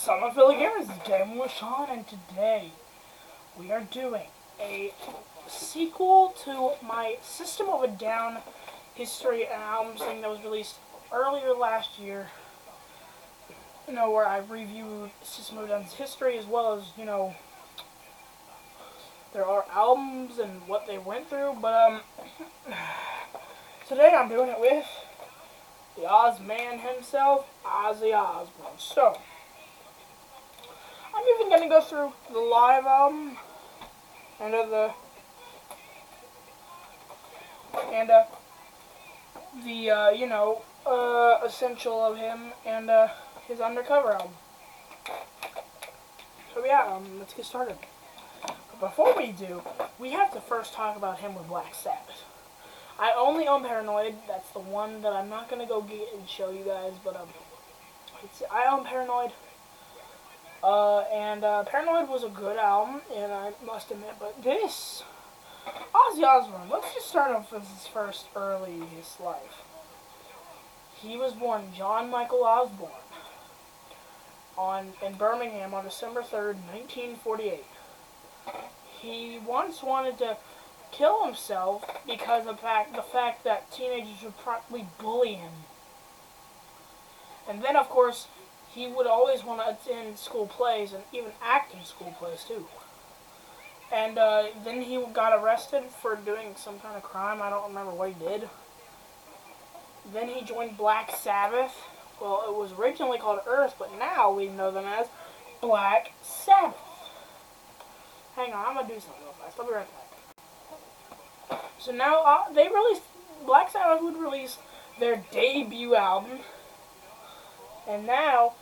Some of Philly Gamers, Game with Sean, and today we are doing a sequel to my System of a Down history and albums thing that was released earlier last year. Where I reviewed System of a Down's history as well as, there are albums and what they went through, but today I'm doing it with the Ozman himself, Ozzy Osbourne. So, I'm even going to go through the live album and the essential of him and his undercover album. So yeah, let's get started. But before we do, we have to first talk about him with Black Sabbath. I only own Paranoid. That's the one that I'm not going to go get and show you guys, but I own Paranoid. Paranoid was a good album, and I must admit, but this, Ozzy Osbourne, let's just start off with his first his life. He was born John Michael Osbourne in Birmingham on December 3rd, 1948. He once wanted to kill himself because of the fact that teenagers would probably bully him. And then, of course, he would always want to attend school plays and even act in school plays too. And then he got arrested for doing some kind of crime. I don't remember what he did. Then he joined Black Sabbath. Well, it was originally called Earth, but now we know them as Black Sabbath. Hang on, I'm going to do something real fast. I'll be right back. So now Black Sabbath would release their debut album. And now,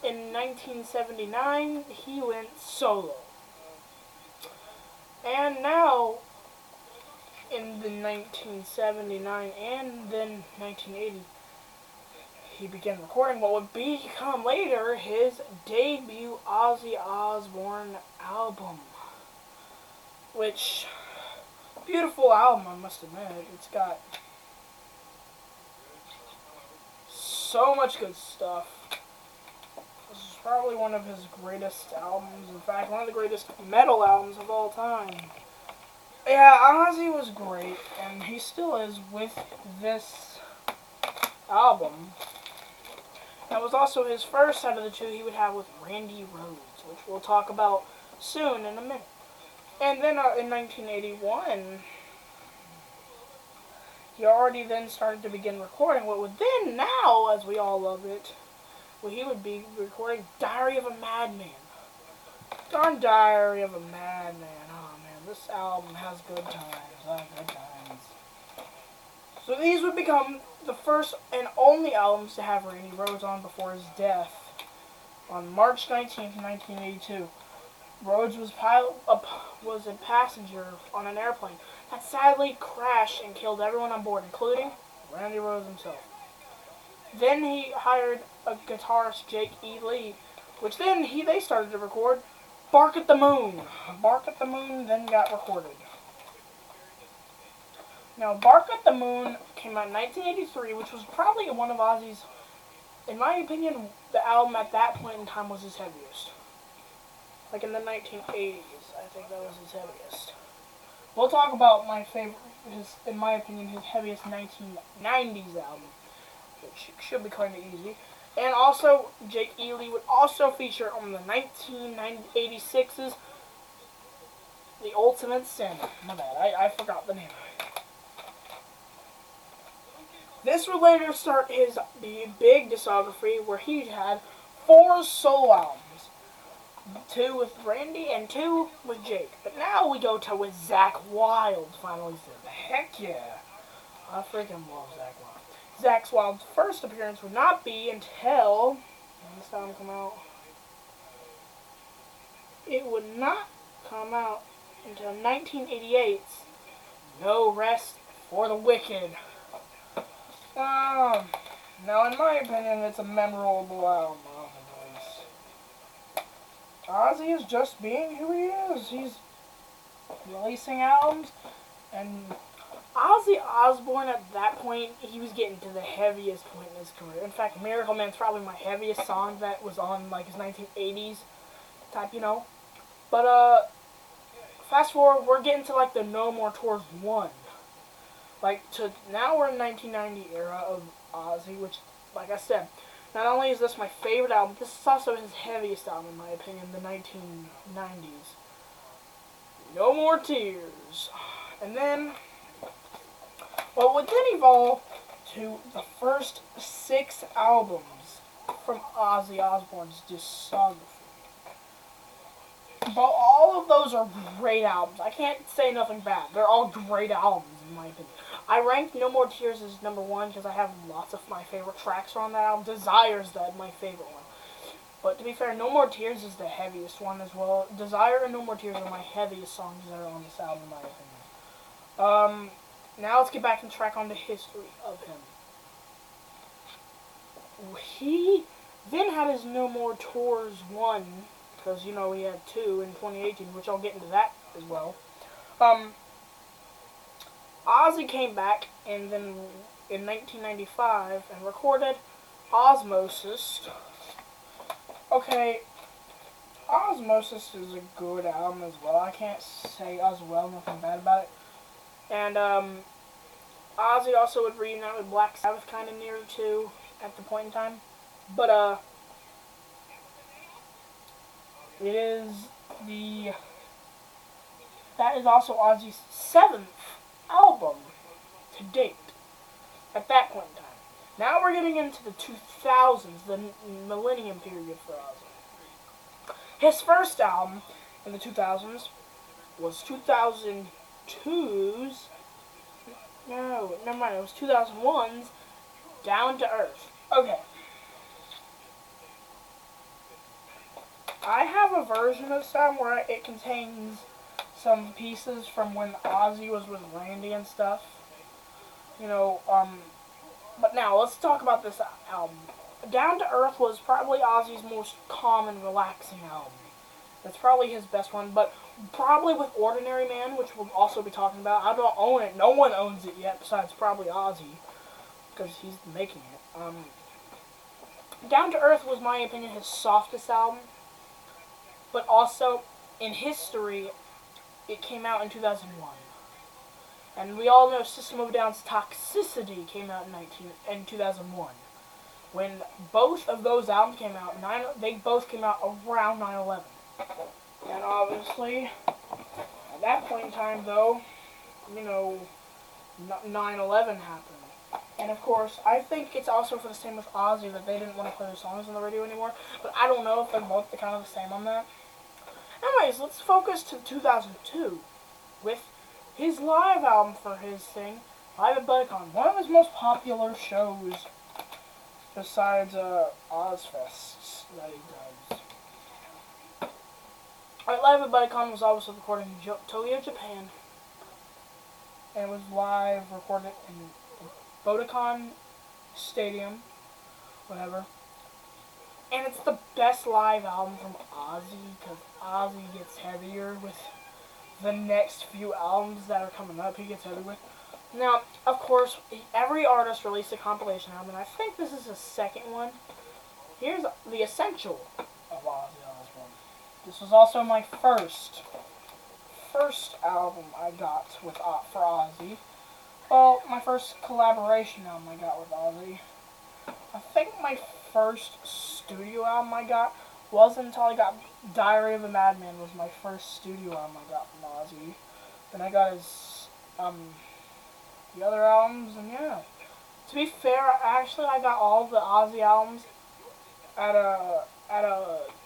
in 1979, he went solo. And now, in the 1979 and then 1980, he began recording what would become later his debut Ozzy Osbourne album. Which, beautiful album, I must admit. It's got so much good stuff. This is probably one of his greatest albums. In fact, one of the greatest metal albums of all time. Yeah, Ozzy was great, and he still is with this album. That was also his first out of the two he would have with Randy Rhoads, which we'll talk about soon in a minute. And then in 1981, he already then started to begin recording what would then, now, as we all love it, he would be recording Diary of a Madman. Darn Diary of a Madman. Oh man, this album has good times. Good times. So these would become the first and only albums to have Randy Rhoads on before his death on March 19th, 1982. Rhoads was a passenger on an airplane that sadly crashed and killed everyone on board, including Randy Rhoads himself. Then he hired a guitarist, Jake E. Lee, which then they started to record Bark at the Moon. Bark at the Moon then got recorded. Now, Bark at the Moon came out in 1983, which was probably one of Ozzy's, in my opinion, the album at that point in time was his heaviest. Like in the 1980s, I think that was his heaviest. We'll talk about my favorite, in my opinion, his heaviest 1990s album, which should be kind of easy. And also, Jake E. Lee would also feature on the 1986's The Ultimate Sin. My bad, I forgot the name of it. This would later start the big discography where he had 4 solo albums. 2 with Randy and 2 with Jake. But now we go to with Zakk Wylde finally. Heck yeah. I freaking love Zakk Wylde. Zakk Wylde's first appearance would not be until, when this album come out, it would not come out until 1988's No Rest for the Wicked. Now in my opinion, it's a memorable album. Ozzy is just being who he is. He's releasing albums, and Ozzy Osbourne at that point, he was getting to the heaviest point in his career. In fact, Miracle Man's probably my heaviest song that was on like his 1980s type, you know. But fast forward, we're getting to like the No More Tours 1. Like to now we're in 1990 era of Ozzy, which, like I said, not only is this my favorite album, this is also his heaviest album in my opinion, the 1990s. No More Tears. And then, well, it would then evolve to the first 6 albums from Ozzy Osbourne's discography. But all of those are great albums. I can't say nothing bad. They're all great albums, in my opinion. I ranked No More Tears as number 1 because I have lots of my favorite tracks on that album. Desire's my favorite one. But to be fair, No More Tears is the heaviest one as well. Desire and No More Tears are my heaviest songs that are on this album, in my opinion. Now let's get back and track on the history of him. He then had his No More Tours 1, because, you know, he had 2 in 2018, which I'll get into that as well. Ozzy came back and then in 1995 and recorded Osmosis. Okay, Osmosis is a good album as well. I can't say as well, nothing bad about it. And Ozzy also would reunite with Black Sabbath kind of near too at the point in time. But that is also Ozzy's 7th album to date at that point in time. Now we're getting into the 2000s, the millennium period for Ozzy. His first album in the 2000s was 2002's, no, never mind, it was 2001's Down to Earth. Okay. I have a version of some where it contains some pieces from when Ozzy was with Randy and stuff. You know, but now let's talk about this album. Down to Earth was probably Ozzy's most calm and relaxing album. That's probably his best one, but probably with Ordinary Man, which we'll also be talking about. I don't own it. No one owns it yet besides probably Ozzy, because he's making it. Down to Earth was, in my opinion, his softest album, but also in history, it came out in 2001. And we all know System of a Down's Toxicity came out in 2001. When both of those albums came out, they both came out around 9/11. And obviously, at that point in time, though, you know, 9/11 happened. And of course, I think it's also for the same with Ozzy that they didn't want to play their songs on the radio anymore. But I don't know if they're both kind of the same on that. Anyways, let's focus to 2002 with his live album for his thing, Live at Budokan. One of his most popular shows besides Ozfests that he does. Alright, Live at Budokan was obviously recorded in Tokyo, Japan. And it was live recorded in the Budokan Stadium, whatever. And it's the best live album from Ozzy, because Ozzy gets heavier with the next few albums that are coming up. He gets heavy with. Now, of course, every artist released a compilation album, and I think this is the second one. Here's the Essential of Ozzy Osbourne. This was also my first album I got with for Ozzy. Well, my first collaboration album I got with Ozzy. I think my first studio album I got wasn't until I got Diary of a Madman was my first studio album I got from Ozzy. Then I got his the other albums, and yeah. To be fair, actually I got all the Ozzy albums at a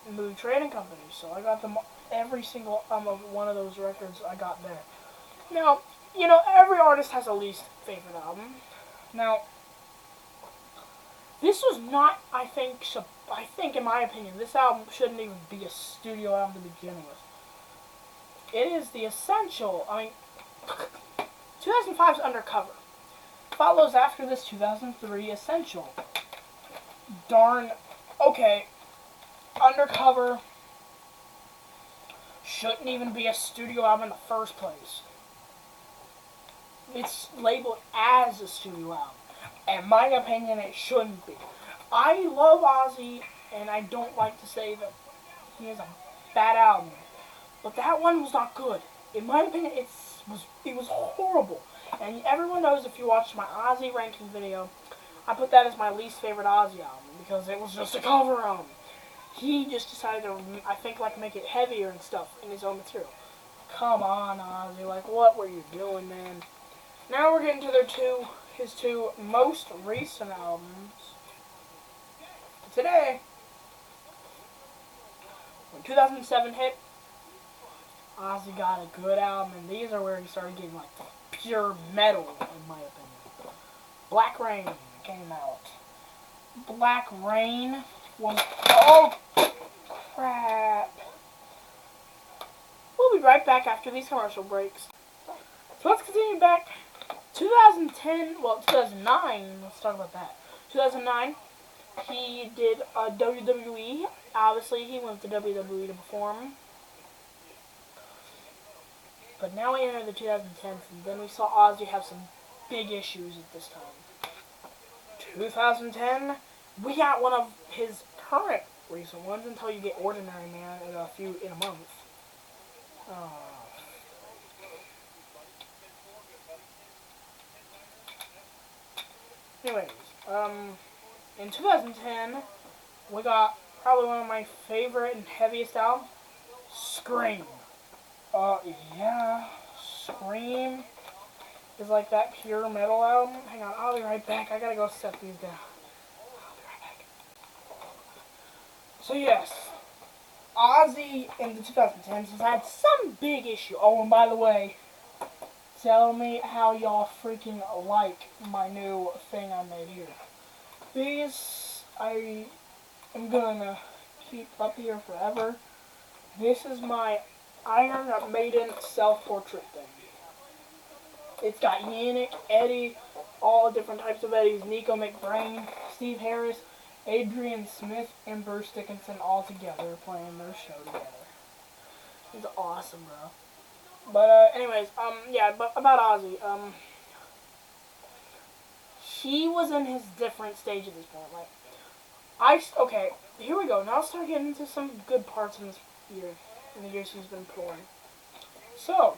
movie trading company, so I got them every single of one of those records I got there. Now, you know, every artist has a least favorite album. Now, this was not, I think in my opinion, this album shouldn't even be a studio album to begin with. It is the Essential. I mean, 2005's Undercover. Follows after this 2003 Essential. Darn, okay, Undercover shouldn't even be a studio album in the first place. it's labeled as a studio album. In my opinion, it shouldn't be. I love Ozzy, and I don't like to say that he has a bad album, but that one was not good. In my opinion, it was horrible. And everyone knows if you watched my Ozzy ranking video, I put that as my least favorite Ozzy album because it was just a cover album. He just decided to, I think, like make it heavier and stuff in his own material. Come on, Ozzy, like what were you doing, man? Now we're getting to his two most recent albums. Today, when 2007 hit, Ozzy got a good album, and these are where he started getting like pure metal, in my opinion. Black Rain came out. Black Rain was, oh crap. We'll be right back after these commercial breaks. So let's continue back. 2009, let's talk about that. 2009, he did WWE. Obviously, he went to WWE to perform. But now we enter the 2010s, and then we saw Ozzy have some big issues at this time. 2010, we got one of his current recent ones until you get Ordinary Man in a month. Anyways, in 2010, we got probably one of my favorite and heaviest albums, Scream. Yeah, Scream is like that pure metal album. Hang on, I'll be right back. I gotta go set these down. I'll be right back. So yes, Ozzy in the 2010s has had some big issue. Oh, and by the way, tell me how y'all freaking like my new thing I made here. These I am gonna keep up here forever. This is my Iron Maiden self-portrait thing. It's got Yannick, Eddie, all different types of Eddies, Nico McBrain, Steve Harris, Adrian Smith, and Bruce Dickinson all together playing their show together. It's awesome, bro. But anyways, yeah, but about Ozzy, he was in his different stage at this point. Like, okay, here we go. Now let's start getting into some good parts in this year, in the years he's been touring. So,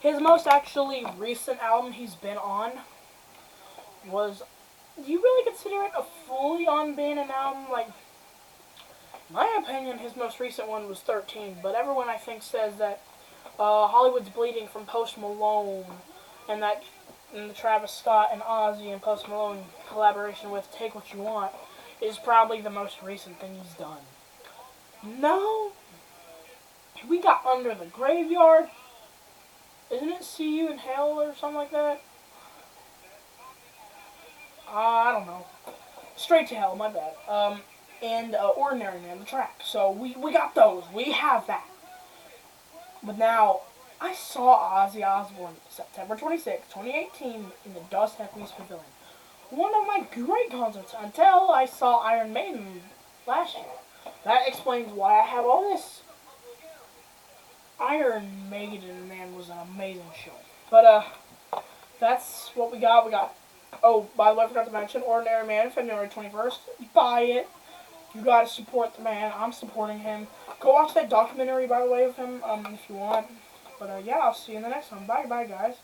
his most actually recent album he's been on was, do you really consider it a fully on being an album? Like, in my opinion, his most recent one was 13, but everyone I think says that Hollywood's Bleeding from Post Malone and the Travis Scott and Ozzy and Post Malone collaboration with Take What You Want is probably the most recent thing he's done. No, we got Under the Graveyard. Isn't it See You in Hell or something like that? I don't know. Straight to Hell, my bad. And Ordinary Man, the track. So we got those. We have that. But now, I saw Ozzy Osbourne September 26, 2018 in the Dust Hefties Pavilion. One of my great concerts until I saw Iron Maiden last year. That explains why I have all this. Iron Maiden, man, was an amazing show. But, that's what we got. We got, oh, by the way, I forgot to mention, Ordinary Man, February 21st. Buy it. You gotta support the man. I'm supporting him. Go watch that documentary, by the way, of him, if you want. But, yeah, I'll see you in the next one. Bye, guys.